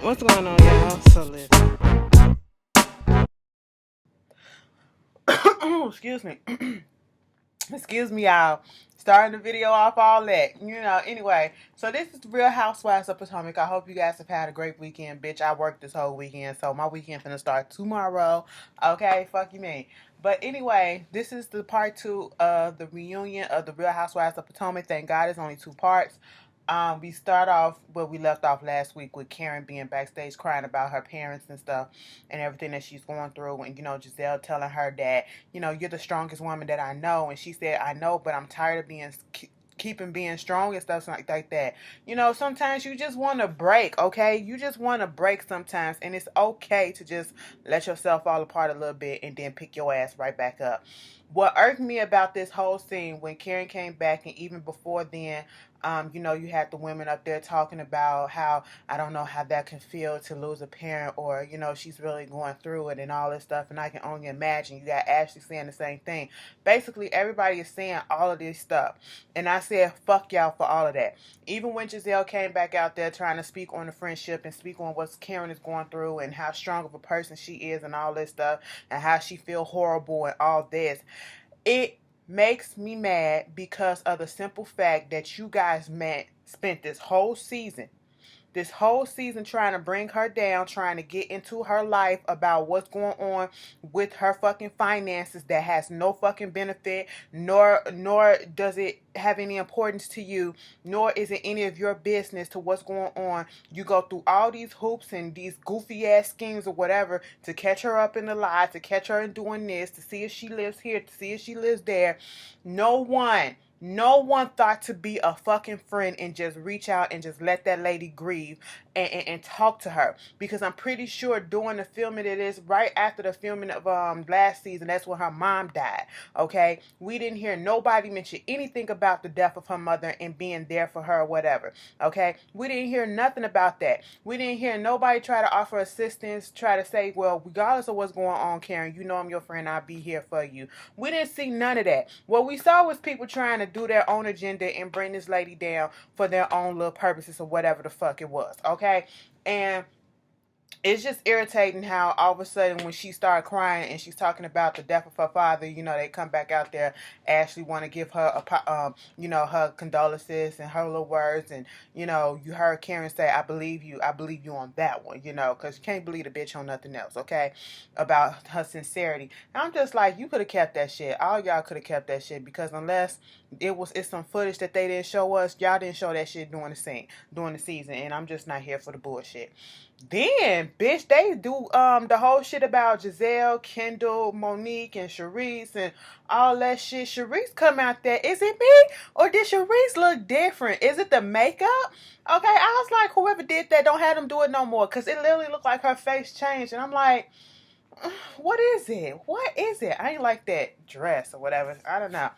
What's going on, y'all? So listen. Excuse me. Excuse me, y'all. Starting the video off all that. Anyway. So this is the Real Housewives of Potomac. I hope you guys have had a great weekend. Bitch, I worked this whole weekend. So my weekend finna start tomorrow. Okay? Fuck you, me. But anyway, this is the part 2 of the reunion of the Real Housewives of Potomac. Thank God it's only 2 parts. We start off where we left off last week with Karen being backstage crying about her parents and stuff and everything that she's going through. And, Giselle telling her that, you're the strongest woman that I know. And she said, I know, but I'm tired of keeping being strong and stuff like that. Sometimes you just want to break, okay? You just want to break sometimes. And it's okay to just let yourself fall apart a little bit and then pick your ass right back up. What irked me about this whole scene when Karen came back and even before then, you had the women up there talking about how I don't know how that can feel to lose a parent or, she's really going through it and all this stuff. And I can only imagine. You got Ashley saying the same thing. Basically, everybody is saying all of this stuff. And I said, fuck y'all for all of that. Even when Giselle came back out there trying to speak on the friendship and speak on what Karen is going through and how strong of a person she is and all this stuff and how she feel horrible and all this, it makes me mad because of the simple fact that you guys spent this whole season trying to bring her down, trying to get into her life about what's going on with her fucking finances that has no fucking benefit, nor does it have any importance to you, nor is it any of your business to what's going on. You go through all these hoops and these goofy ass schemes or whatever to catch her up in the lie, to catch her in doing this, to see if she lives here, to see if she lives there. No one thought to be a fucking friend and just reach out and just let that lady grieve and talk to her. Because I'm pretty sure during the filming it is right after the filming of last season, that's when her mom died. Okay? We didn't hear nobody mention anything about the death of her mother and being there for her or whatever. Okay? We didn't hear nothing about that. We didn't hear nobody try to offer assistance, try to say, well, regardless of what's going on, Karen, you know I'm your friend, I'll be here for you. We didn't see none of that. What we saw was people trying to do their own agenda and bring this lady down for their own little purposes or whatever the fuck it was, okay? And it's just irritating how all of a sudden when she started crying and she's talking about the death of her father, they come back out there. Ashley want to give her her condolences and her little words, and you heard Karen say, I believe you on that one, because you can't believe the bitch on nothing else, okay, about her sincerity. And I'm just like, you could have kept that shit. All y'all could have kept that shit, because unless it's some footage that they didn't show us, y'all didn't show that shit during the season, and I'm just not here for the bullshit. Then, bitch, they do the whole shit about Giselle, Kendall, Monique, and Sharice and all that shit. Sharice come out there. Is it me? Or did Sharice look different? Is it the makeup? Okay, I was like, whoever did that, don't have them do it no more. Because it literally looked like her face changed. And I'm like, what is it? What is it? I ain't like that dress or whatever. I don't know.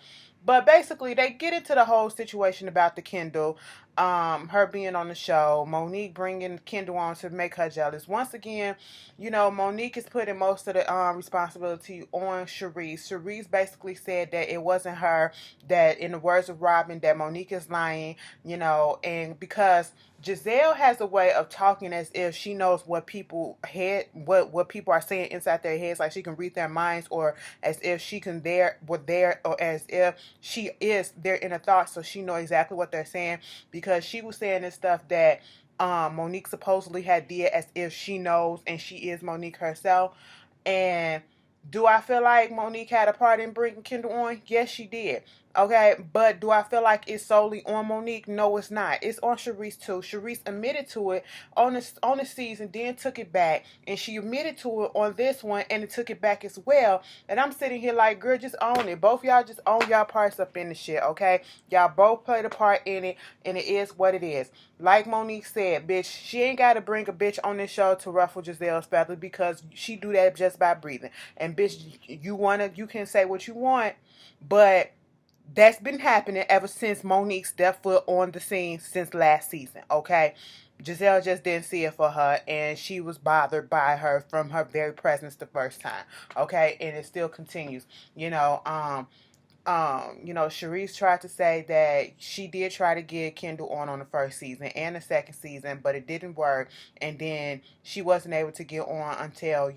But basically, they get into the whole situation about the Kendall, her being on the show, Monique bringing Kendall on to make her jealous. Once again, Monique is putting most of the responsibility on Sharice. Sharice basically said that it wasn't her, that in the words of Robin, that Monique is lying, and because Giselle has a way of talking as if she knows what people are saying inside their heads, like she can read their minds, or as if she can or as if she is their inner thoughts, so she know exactly what they're saying. Because she was saying this stuff that Monique supposedly had did as if she knows and she is Monique herself. And do I feel like Monique had a part in bringing Kendall on? Yes, she did. Okay, but do I feel like it's solely on Monique? No, it's not. It's on Sharice too. Sharice admitted to it on the season, then took it back, and she admitted to it on this one, and it took it back as well. And I'm sitting here like, girl, just own it. Both y'all just own y'all parts up in the shit, okay? Y'all both played a part in it, and it is what it is. Like Monique said, bitch, she ain't got to bring a bitch on this show to ruffle Giselle's feathers, because she do that just by breathing. And bitch, you can say what you want, but that's been happening ever since Monique stepped foot on the scene since last season, okay? Giselle just didn't see it for her, and she was bothered by her from her very presence the first time, okay? And it still continues, Sharice tried to say that she did try to get Kendall on the first season and the second season, but it didn't work. And then she wasn't able to get on until,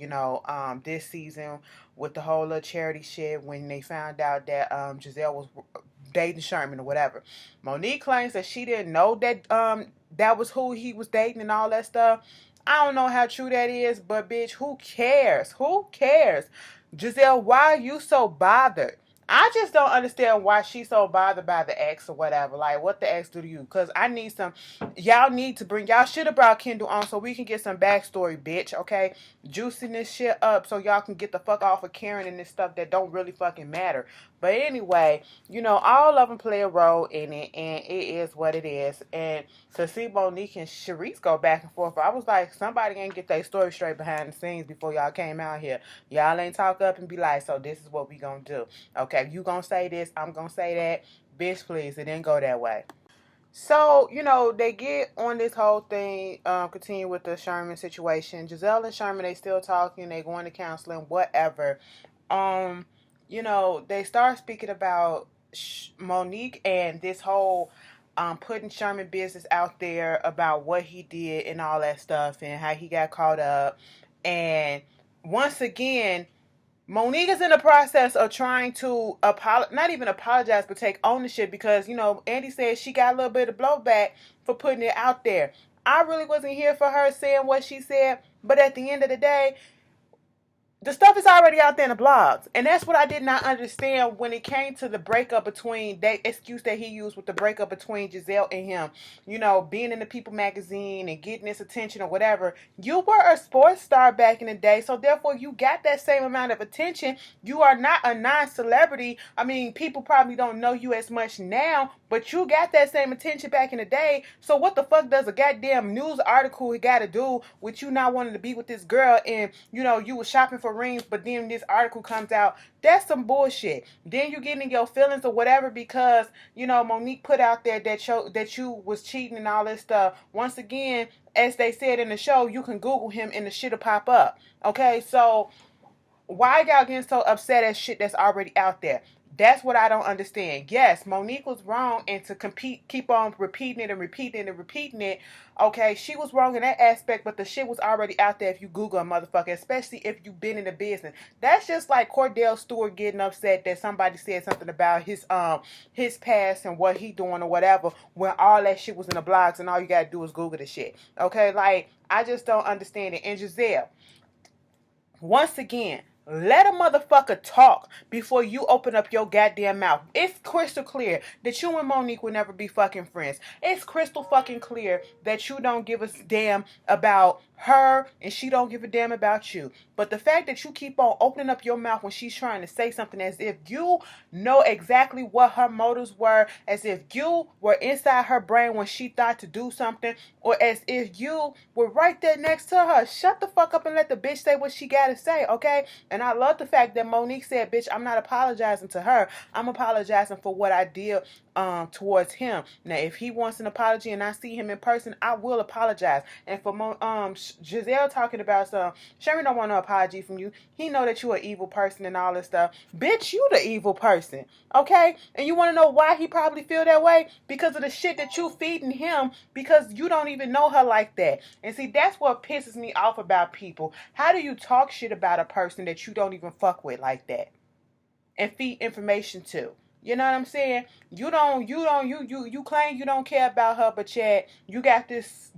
this season with the whole little charity shit when they found out that Giselle was dating Sherman or whatever. Monique claims that she didn't know that that was who he was dating and all that stuff. I don't know how true that is, but bitch, who cares? Who cares? Giselle, why are you so bothered? I just don't understand why she's so bothered by the ex or whatever. Like, what the ex do to you? Because I need some. Y'all need to bring. Y'all should have brought Kendall on so we can get some backstory, bitch. Okay, juicing this shit up so y'all can get the fuck off of Karen and this stuff that don't really fucking matter. But anyway, all of them play a role in it, and it is what it is. And to see Monique and Sharice go back and forth, I was like, somebody ain't get their story straight behind the scenes before y'all came out here. Y'all ain't talk up and be like, so this is what we gonna do. Okay, you gonna say this, I'm gonna say that. Bitch, please, it didn't go that way. So, they get on this whole thing, continue with the Sherman situation. Giselle and Sherman, they still talking, they going to counseling, whatever. They start speaking about Monique and this whole putting Sherman business out there about what he did and all that stuff and how he got caught up. And once again, Monique is in the process of trying to not even apologize, but take ownership because, Andy said she got a little bit of blowback for putting it out there. I really wasn't here for her saying what she said, but at the end of the day, the stuff is already out there in the blogs. And that's what I did not understand when it came to the breakup between, that excuse that he used with the breakup between Giselle and him. Being in the People magazine and getting this attention or whatever. You were a sports star back in the day, so therefore you got that same amount of attention. You are not a non-celebrity. I mean, people probably don't know you as much now, but you got that same attention back in the day. So what the fuck does a goddamn news article got to do with you not wanting to be with this girl and, you were shopping for rings, but then this article comes out? That's some bullshit. Then you get in your feelings or whatever because, Monique put out there that you was cheating and all this stuff. Once again, as they said in the show, you can Google him and the shit'll pop up. Okay, so why y'all getting so upset at shit that's already out there? That's what I don't understand. Yes, Monique was wrong, and to keep on repeating it and repeating it and repeating it. Okay, she was wrong in that aspect, but the shit was already out there if you Google a motherfucker, especially if you've been in the business. That's just like Cordell Stewart getting upset that somebody said something about his past and what he doing or whatever, when all that shit was in the blogs and all you gotta do is Google the shit. Okay, like, I just don't understand it. And Giselle, once again, let a motherfucker talk before you open up your goddamn mouth. It's crystal clear that you and Monique will never be fucking friends. It's crystal fucking clear that you don't give a damn about her and she don't give a damn about you. But the fact that you keep on opening up your mouth when she's trying to say something as if you know exactly what her motives were, as if you were inside her brain when she thought to do something, or as if you were right there next to her. Shut the fuck up and let the bitch say what she gotta say, okay? And I love the fact that Monique said, bitch, I'm not apologizing to her. I'm apologizing for what I did towards him. Now, if he wants an apology and I see him in person, I will apologize. And for Giselle talking about Sherry don't want no apology from you. He know that you an evil person and all this stuff. Bitch, you the evil person, okay? And you want to know why he probably feel that way? Because of the shit that you feeding him, because you don't even know her like that. And see, that's what pisses me off about people. How do you talk shit about a person that you don't even fuck with like that and feed information to? You know what I'm saying? You claim you don't care about her, but yet you got this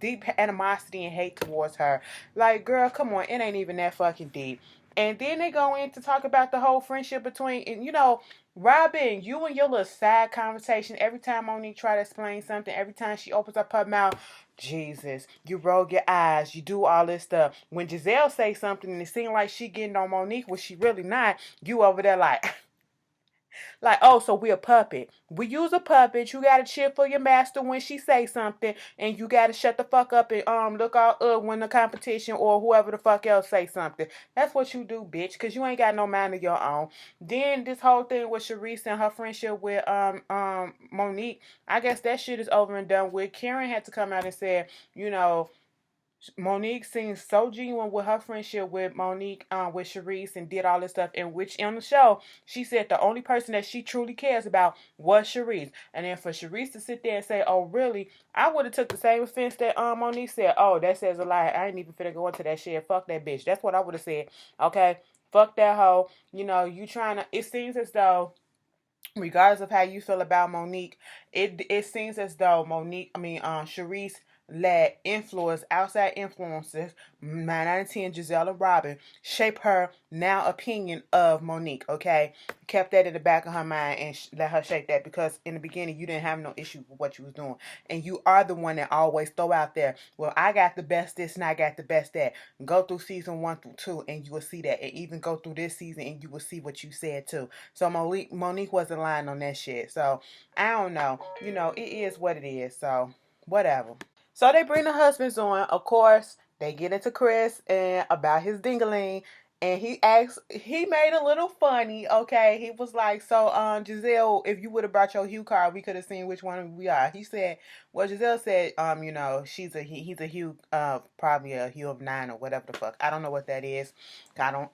deep animosity and hate towards her. Like, girl, come on, it ain't even that fucking deep. And then they go in to talk about the whole friendship between, and Robin, you and your little side conversation, every time Monique try to explain something, every time she opens up her mouth, Jesus, you roll your eyes, you do all this stuff. When Giselle say something and it seems like she getting on Monique, which she really not, you over there like... Like, oh, so we a puppet. We use a puppet. You gotta cheer for your master when she say something, and you gotta shut the fuck up and look all when the competition or whoever the fuck else say something. That's what you do, bitch, because you ain't got no mind of your own. Then this whole thing with Sharice and her friendship with Monique, I guess that shit is over and done with. Karen had to come out and say, Monique seems so genuine with her friendship with Monique, with Sharice, and did all this stuff. In which on the show, she said the only person that she truly cares about was Sharice. And then for Sharice to sit there and say, "Oh, really?" I would have took the same offense that Monique said. "Oh, that says a lie. I ain't even finna go into that shit. Fuck that bitch." That's what I would have said. Okay, fuck that hoe. You know, you trying to. It seems as though, regardless of how you feel about Monique, it seems as though Sharice let influence, outside influences, 9 out of 10, Giselle and Robin, shape her now opinion of Monique, okay? Kept that in the back of her mind and let her shape that, because in the beginning you didn't have no issue with what you was doing. And you are the one that always throw out there, well, I got the best this and I got the best that. Go through season 1 through 2 and you will see that. And even go through this season and you will see what you said too. So Monique wasn't lying on that shit. So I don't know. You know, it is what it is. So whatever. So they bring the husbands on. Of course, they get into Chris and about his dingaling. And he made a little funny, okay? He was like, so, Giselle, if you would have brought your Hue card, we could have seen which one we are. He said, well, Giselle said, he's a Hue, probably a Hue of 9 or whatever the fuck. I don't know what that is. I don't,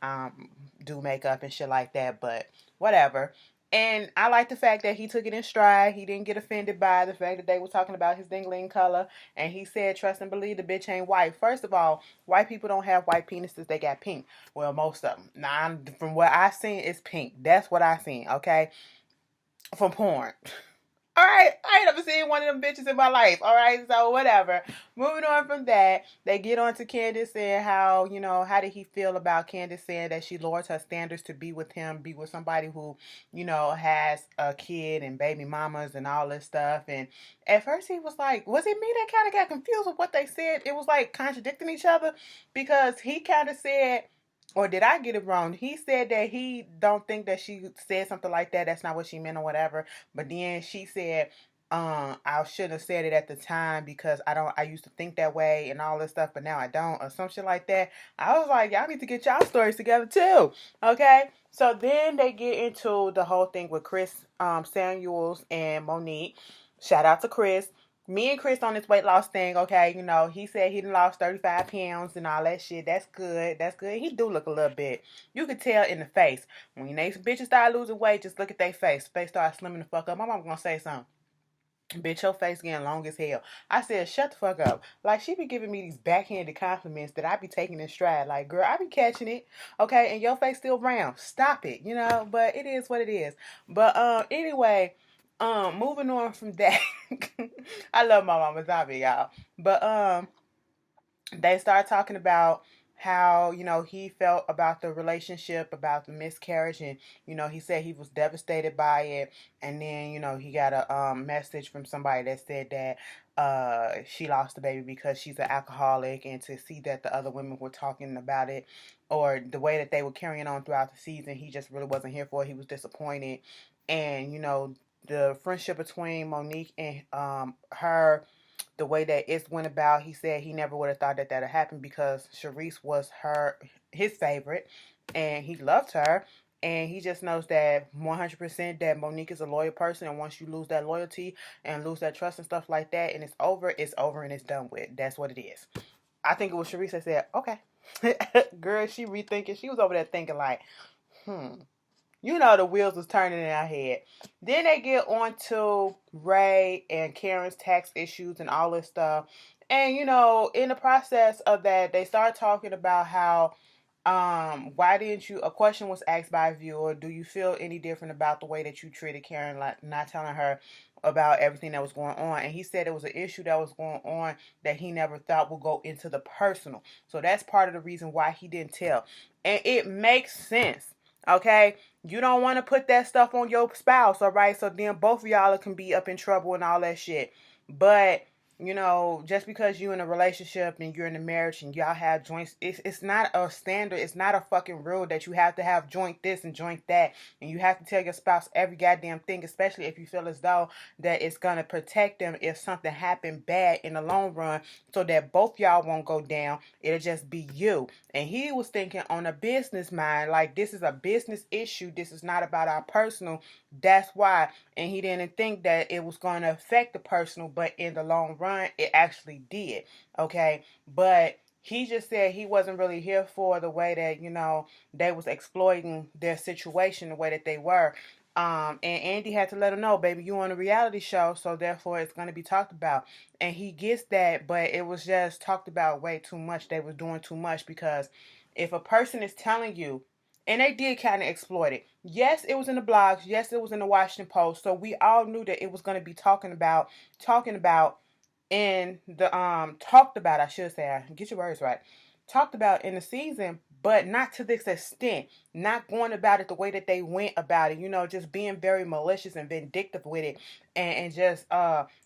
do makeup and shit like that, but whatever. And I like the fact that he took it in stride. He didn't get offended by the fact that they were talking about his dingling color. And he said, trust and believe the bitch ain't white. First of all, white people don't have white penises. They got pink. Well, most of them. Now, from what I seen, it's pink. That's what I seen, okay? From porn. All right, I ain't never seen one of them bitches in my life. All right, so whatever. Moving on from that, they get on to Candace and how, how did he feel about Candace saying that she lowers her standards to be with him, be with somebody who, has a kid and baby mamas and all this stuff. And at first he was like, was it me that kind of got confused with what they said? It was like contradicting each other, because he kind of said, or did I get it wrong? He said that he don't think that she said something like that. That's not what she meant or whatever. But then she said, I shouldn't have said it at the time because I used to think that way and all this stuff, but now I don't, or some shit like that. I was like, y'all need to get y'all stories together too. Okay. So then they get into the whole thing with Chris, Samuels and Monique. Shout out to Chris. Me and Chris on this weight loss thing, okay, he said he done lost 35 pounds and all that shit. That's good. That's good. He do look a little bit. You could tell in the face. When they bitches start losing weight, just look at their face. Face start slimming the fuck up. My mom gonna say something. Bitch, your face getting long as hell. I said, shut the fuck up. Like, she be giving me these backhanded compliments that I be taking in stride. Like, girl, I be catching it, okay, and your face still round. Stop it, but it is what it is. But, anyway, moving on from that. I love my mama zombie, y'all. But, they start talking about how, he felt about the relationship, about the miscarriage, and, he said he was devastated by it. And then, he got a message from somebody that said that she lost the baby because she's an alcoholic, and to see that the other women were talking about it, or the way that they were carrying on throughout the season, he just really wasn't here for it. He was disappointed. And, the friendship between Monique and her, the way that it went about, he said he never would have thought that had happened because Sharice was his favorite, and he loved her. And he just knows that 100% that Monique is a loyal person, and once you lose that loyalty and lose that trust and stuff like that, and it's over and it's done with. That's what it is. I think it was Sharice that said, okay. Girl, she rethinking. She was over there thinking like, the wheels was turning in our head. Then they get on to Ray and Karen's tax issues and all this stuff. And, in the process of that, they start talking about how, why didn't you, a question was asked by a viewer, do you feel any different about the way that you treated Karen, like not telling her about everything that was going on? And he said it was an issue that was going on that he never thought would go into the personal. So that's part of the reason why he didn't tell. And it makes sense. Okay, you don't want to put that stuff on your spouse, all right? So then both of y'all can be up in trouble and all that shit. But, just because you're in a relationship and you're in a marriage and y'all have joints, it's not a standard. It's not a fucking rule that you have to have joint this and joint that. And you have to tell your spouse every goddamn thing, especially if you feel as though that it's going to protect them if something happened bad in the long run, so that both y'all won't go down. It'll just be you. And he was thinking on a business mind, like this is a business issue. This is not about our personal. That's why. And he didn't think that it was going to affect the personal, but in the long run, run, it actually did. Okay, but he just said he wasn't really here for the way that, they was exploiting their situation the way that they were. And Andy had to let him know, baby, you on a reality show, so therefore it's going to be talked about. And he gets that, but it was just talked about way too much. They was doing too much, because if a person is telling you, and they did kind of exploit it. Yes, it was in the blogs. Yes, it was in the Washington Post. So we all knew that it was going to be talking about in the talked about, I should say, get your words right, talked about in the season, but not to this extent, not going about it the way that they went about it, just being very malicious and vindictive with it, and just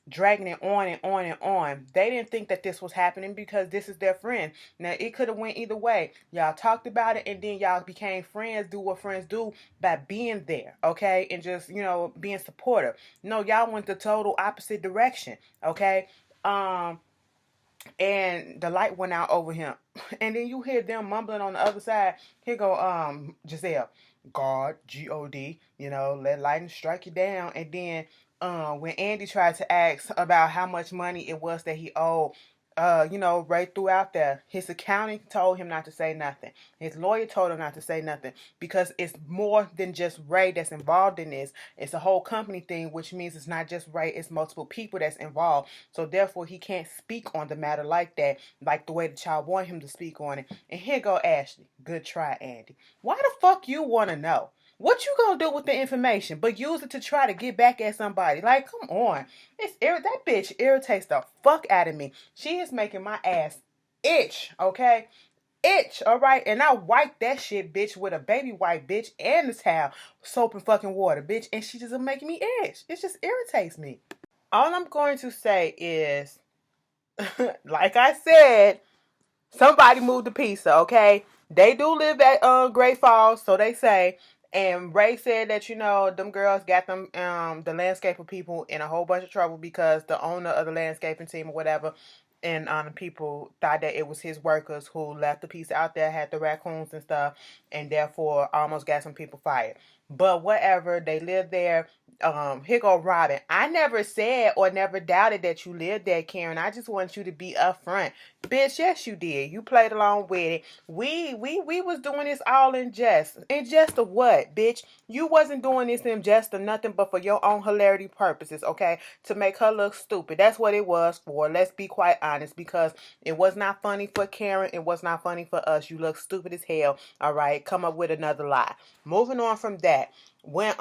dragging it on and on and on. They didn't think that this was happening, because this is their friend. Now it could have went either way. Y'all talked about it, and then y'all became friends, do what friends do by being there, okay, and just being supportive. No, y'all went the total opposite direction, okay. And the light went out over him. And then you hear them mumbling on the other side. Here go Giselle. God, God, let lightning strike you down. And then when Andy tried to ask about how much money it was that he owed, Ray threw out there. His accounting told him not to say nothing. His lawyer told him not to say nothing, because it's more than just Ray that's involved in this. It's a whole company thing, which means it's not just Ray, it's multiple people that's involved. So therefore, he can't speak on the matter like that, like the way the child want him to speak on it. And here go Ashley. Good try, Andy. Why the fuck you want to know? What you gonna do with the information but use it to try to get back at somebody? Like, come on. That bitch irritates the fuck out of me. She is making my ass itch, okay? Itch, alright? And I wipe that shit, bitch, with a baby wipe, bitch, and the towel, soap and fucking water, bitch, and she just making me itch. It just irritates me. All I'm going to say is, like I said, somebody moved the pizza, okay? They do live at Great Falls, so they say. And Ray said that, them girls got them, the landscaper people, in a whole bunch of trouble, because the owner of the landscaping team or whatever, and people thought that it was his workers who left the pizza out there, had the raccoons and stuff, and therefore almost got some people fired. But whatever, they live there. Here go Robin. I never said or never doubted that you lived there, Karen. I just want you to be upfront. Bitch, yes you did. You played along with it. We was doing this all in jest. In jest of what, bitch? You wasn't doing this in jest of nothing but for your own hilarity purposes, okay? To make her look stupid. That's what it was for. Let's be quite honest, because it was not funny for Karen. It was not funny for us. You look stupid as hell. All right, come up with another lie. Moving on from that. When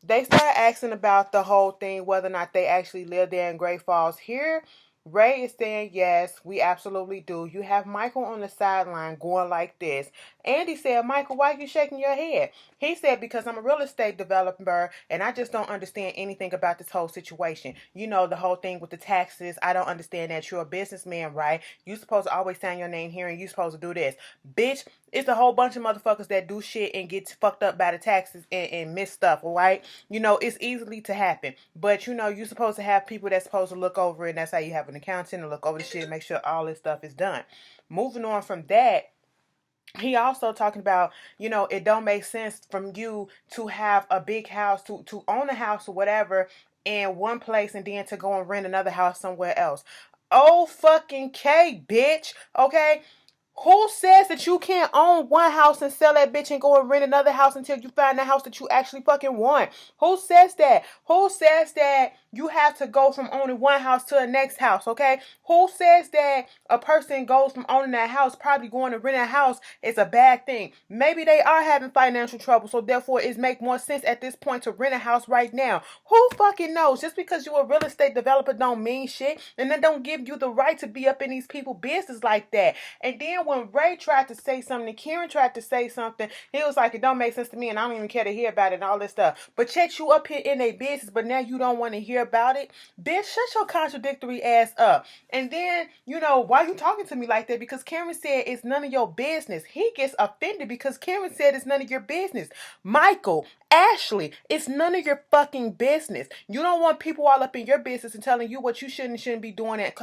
they started asking about the whole thing, whether or not they actually live there in Great Falls. Here, Ray is saying, yes, we absolutely do. You have Michael on the sideline going like this. Andy said, Michael, why are you shaking your head? He said, because I'm a real estate developer and I just don't understand anything about this whole situation. The whole thing with the taxes. I don't understand that. You're a businessman, right? You're supposed to always sign your name here and you're supposed to do this. Bitch, it's a whole bunch of motherfuckers that do shit and get fucked up by the taxes and miss stuff, right? It's easily to happen. But, you're supposed to have people that's supposed to look over it. And that's how you have an accountant to look over the shit and make sure all this stuff is done. Moving on from that, he also talking about, it don't make sense from you to have a big house, to own a house or whatever in one place and then to go and rent another house somewhere else. Oh, fucking K, bitch. Okay? Who says that you can't own one house and sell that bitch and go and rent another house until you find the house that you actually fucking want? Who says that? Who says that you have to go from owning one house to the next house, okay? Who says that a person goes from owning that house, probably going to rent a house, is a bad thing? Maybe they are having financial trouble, so therefore it makes more sense at this point to rent a house right now. Who fucking knows? Just because you're a real estate developer don't mean shit, and that don't give you the right to be up in these people's business like that. And then when Ray tried to say something, Karen tried to say something, he was like, it don't make sense to me and I don't even care to hear about it and all this stuff. But yet you up here in a business, but now you don't want to hear about it. Bitch, shut your contradictory ass up. And then, why you talking to me like that? Because Karen said it's none of your business. He gets offended because Karen said it's none of your business. Michael, Ashley, it's none of your fucking business. You don't want people all up in your business and telling you what you shouldn't be doing and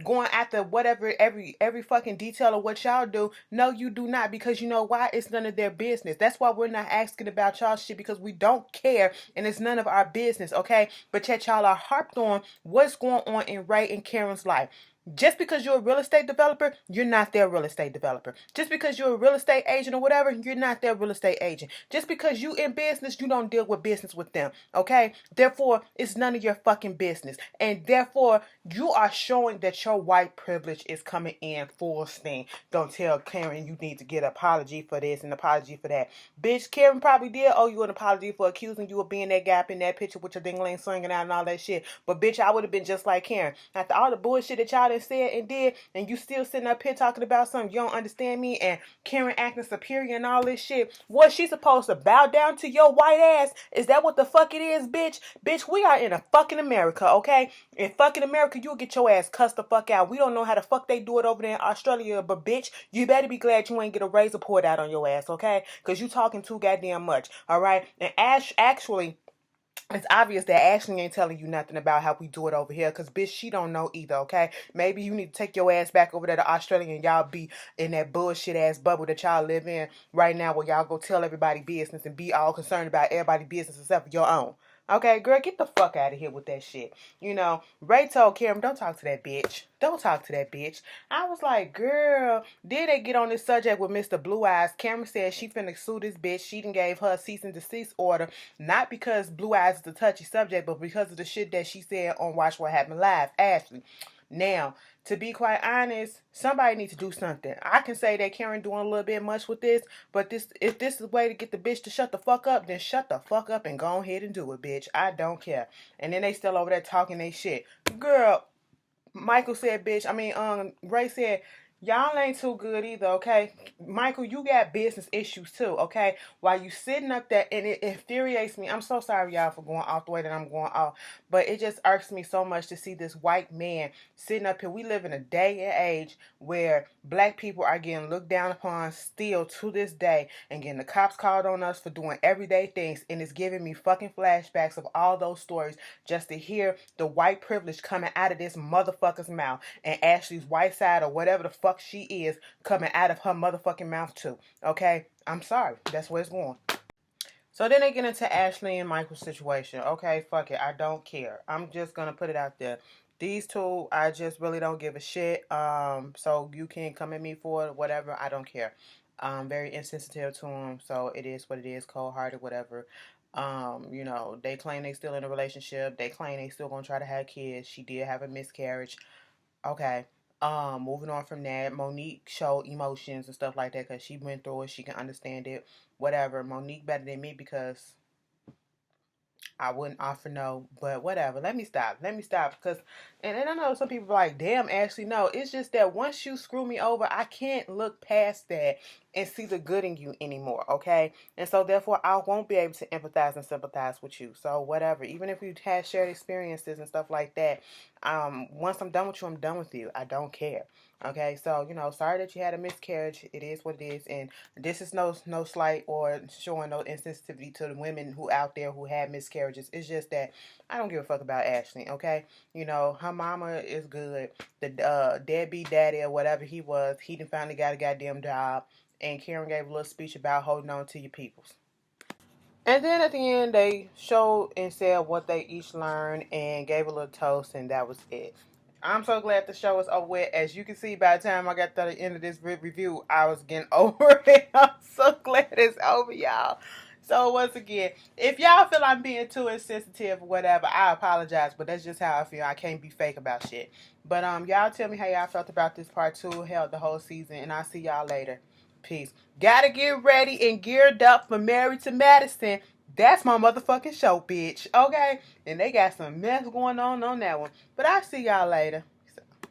going after whatever every fucking in detail of what y'all do. No, you do not, because you know why? It's none of their business. That's why we're not asking about y'all shit, because we don't care and it's none of our business, okay? But yet y'all are harped on what's going on in Ray and Karen's life. Just because you're a real estate developer, you're not their real estate developer. Just because you're a real estate agent or whatever, you're not their real estate agent. Just because you in business, you don't deal with business with them, okay? Therefore, it's none of your fucking business. And therefore, you are showing that your white privilege is coming in full steam. Don't tell Karen you need to get an apology for this and apology for that. Bitch, Karen probably did owe you an apology for accusing you of being that gap in that picture with your dingling swinging out and all that shit. But bitch, I would have been just like Karen. After all the bullshit that y'all said and did, and you still sitting up here talking about something you don't understand me, and Karen acting superior and all this shit. Was she supposed to bow down to your white ass? Is that what the fuck it is, bitch? Bitch, we are in a fucking America, okay? In fucking America, you'll get your ass cussed the fuck out. We don't know how the fuck they do it over there in Australia, but bitch, you better be glad you ain't get a razor poured out on your ass, okay? Because you talking too goddamn much, all right? And actually, it's obvious that Ashley ain't telling you nothing about how we do it over here, because bitch, she don't know either, okay? Maybe you need to take your ass back over there to Australia and y'all be in that bullshit ass bubble that y'all live in right now, where y'all go tell everybody business and be all concerned about everybody's business except for your own. Okay, girl, get the fuck out of here with that shit. You know, Ray told Karen, don't talk to that bitch. Don't talk to that bitch. I was like, girl, did they get on this subject with Mr. Blue Eyes? Cameron said she finna sue this bitch. She done gave her a cease and desist order, not because Blue Eyes is a touchy subject, but because of the shit that she said on Watch What Happened Live. Ashley. Now, to be quite honest, somebody needs to do something. I can say that Karen doing a little bit much with this, but if this is a way to get the bitch to shut the fuck up, then shut the fuck up and go ahead and do it, bitch. I don't care. And then they still over there talking they shit. Girl, Michael said, bitch. Ray said, y'all ain't too good either, okay? Michael, you got business issues too, okay? While you sitting up there, and it infuriates me. I'm so sorry, y'all, for going off the way that I'm going off. But it just irks me so much to see this white man sitting up here. We live in a day and age where black people are getting looked down upon still to this day, and getting the cops called on us for doing everyday things. And it's giving me fucking flashbacks of all those stories just to hear the white privilege coming out of this motherfucker's mouth, and Ashley's white side or whatever the fuck she is coming out of her motherfucking mouth too. Okay? I'm sorry. That's where it's going. So then they get into Ashley and Michael's situation. Okay, fuck it. I don't care. I'm just gonna put it out there. These two, I just really don't give a shit. So you can come at me for it, whatever. I don't care. I'm very insensitive to them. So it is what it is. Cold-hearted, whatever. They claim they still in a relationship. They claim they still gonna try to have kids. She did have a miscarriage. Okay. Moving on from that, Monique showed emotions and stuff like that because she went through it. She can understand it. Whatever. Monique better than me because I wouldn't offer no, but whatever. Let me stop. Because, and I know some people are like, damn, Ashley, no. It's just that once you screw me over, I can't look past that and see the good in you anymore, okay? And so, therefore, I won't be able to empathize and sympathize with you. So, whatever. Even if we've had shared experiences and stuff like that, once I'm done with you, I'm done with you. I don't care. Okay, so, sorry that you had a miscarriage. It is what it is. And this is no slight or showing no insensitivity to the women who out there who had miscarriages. It's just that I don't give a fuck about Ashley, okay? Her mama is good. The deadbeat daddy or whatever he was, he done finally got a goddamn job. And Karen gave a little speech about holding on to your peoples. And then at the end, they showed and said what they each learned and gave a little toast, and that was it. I'm so glad the show is over with. As you can see, by the time I got to the end of this review, I was getting over it. I'm so glad it's over, y'all. So once again, if y'all feel I'm being too insensitive or whatever, I apologize, but that's just how I feel. I can't be fake about shit. But y'all tell me how y'all felt about this part 2, held the whole season, and I'll see y'all later. Peace. Gotta get ready and geared up for Married to Madison. That's my motherfucking show, bitch. Okay? And they got some mess going on that one. But I'll see y'all later.